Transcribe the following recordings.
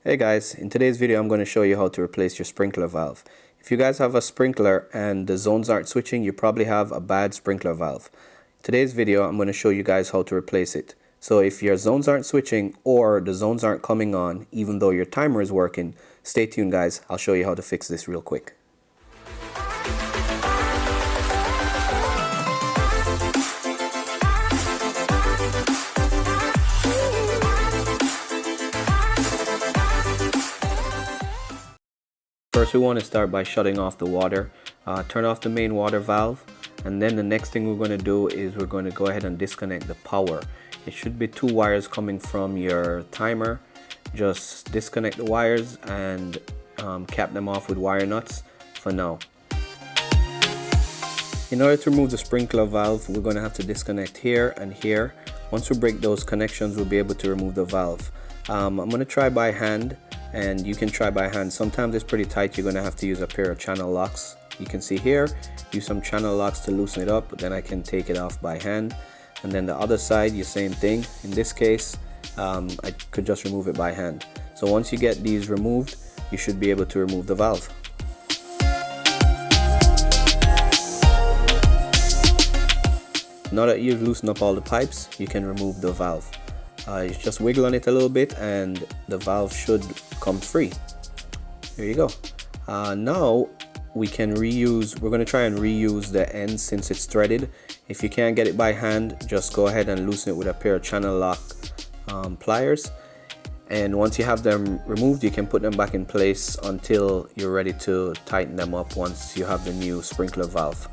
Hey guys, in today's video I'm going to show you how to replace your sprinkler valve. If you guys have a sprinkler and the zones aren't switching, you probably have a bad sprinkler valve. In today's video I'm going to show you guys how to replace it. So if your zones aren't switching or the zones aren't coming on even though your timer is working, stay tuned guys, I'll show you how to fix this real quick. First we want to start by shutting off the water. Turn off the main water valve, and then the next thing we're going to do is we're going to go ahead and disconnect the power. It should be two wires coming from your timer. Just disconnect the wires and cap them off with wire nuts for now. In order to remove the sprinkler valve, we're going to have to disconnect here and here. Once we break those connections, we'll be able to remove the valve. I'm going to try by hand, and you can try by hand. Sometimes it's pretty tight, you're going to have to use a pair of channel locks. You can see here, use some channel locks to loosen it up, but then I can take it off by hand. And then the other side, the same thing. In this case, I could just remove it by hand. So once you get these removed, you should be able to remove the valve. Now that you've loosened up all the pipes, you can remove the valve. You just wiggle on it a little bit and the valve should come free. There you go. Now we can reuse, we're going to try and reuse the end since it's threaded. If you can't get it by hand, just go ahead and loosen it with a pair of channel lock pliers. And once you have them removed, you can put them back in place until you're ready to tighten them up once you have the new sprinkler valve.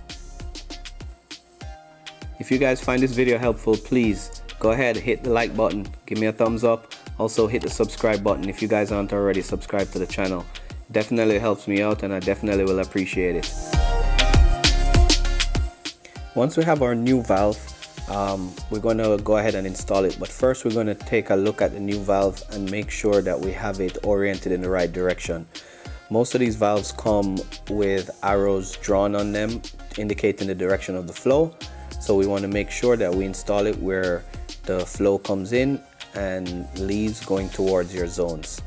If you guys find this video helpful, please go ahead, hit the like button, give me a thumbs up. Also hit the subscribe button if you guys aren't already subscribed to the channel. Definitely helps me out and I definitely will appreciate it. Once we have our new valve, we're going to go ahead and install it. But first we're going to take a look at the new valve and make sure that we have it oriented in the right direction. Most of these valves come with arrows drawn on them indicating the direction of the flow. So we want to make sure that we install it where the flow comes in and leaves going towards your zones.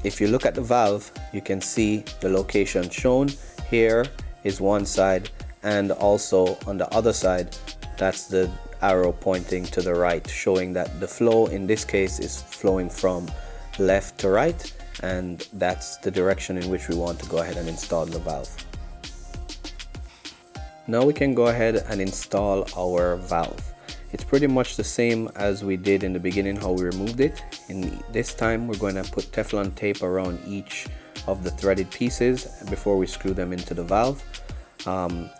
If you look at the valve, you can see the location shown. Here is one side, and also on the other side, that's the arrow pointing to the right, showing that the flow in this case is flowing from left to right, and that's the direction in which we want to go ahead and install the valve. Now we can go ahead and install our valve. It's pretty much the same as we did in the beginning, how we removed it. In this time we're going to put Teflon tape around each of the threaded pieces before we screw them into the valve.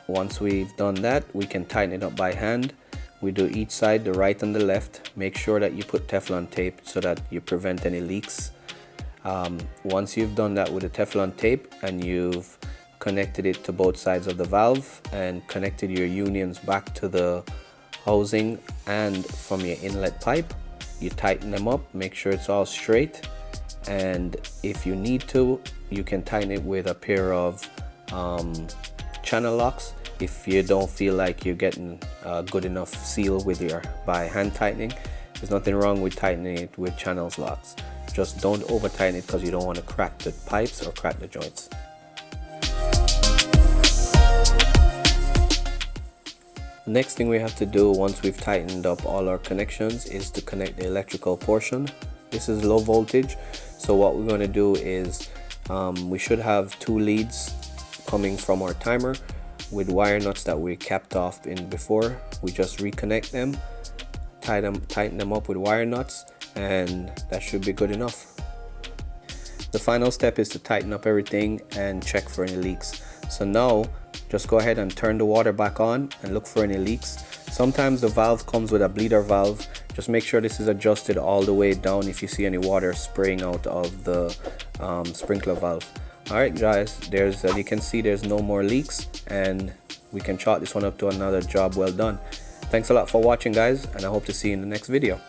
Once we've done that, we can tighten it up by hand. We do each side, the right and the left. Make sure that you put Teflon tape so that you prevent any leaks. Once you've done that with the Teflon tape and you've connected it to both sides of the valve and connected your unions back to the housing and from your inlet pipe, you tighten them up, make sure it's all straight, and if you need to, you can tighten it with a pair of channel locks if you don't feel like you're getting a good enough seal with your by hand tightening. There's nothing wrong with tightening it with channel locks. Just don't over tighten it because you don't want to crack the pipes or crack the joints. The next thing we have to do once we've tightened up all our connections is to connect the electrical portion. This is low voltage, so what we're going to do is we should have two leads coming from our timer with wire nuts that we capped off in before. We just reconnect them, tighten them up with wire nuts, and that should be good enough. The final step is to tighten up everything and check for any leaks. So now just go ahead and turn the water back on and look for any leaks. Sometimes the valve comes with a bleeder valve. Just make sure this is adjusted all the way down if you see any water spraying out of the sprinkler valve. Alright guys, as you can see, there's no more leaks and we can chalk this one up to another job well done. Thanks a lot for watching guys, and I hope to see you in the next video.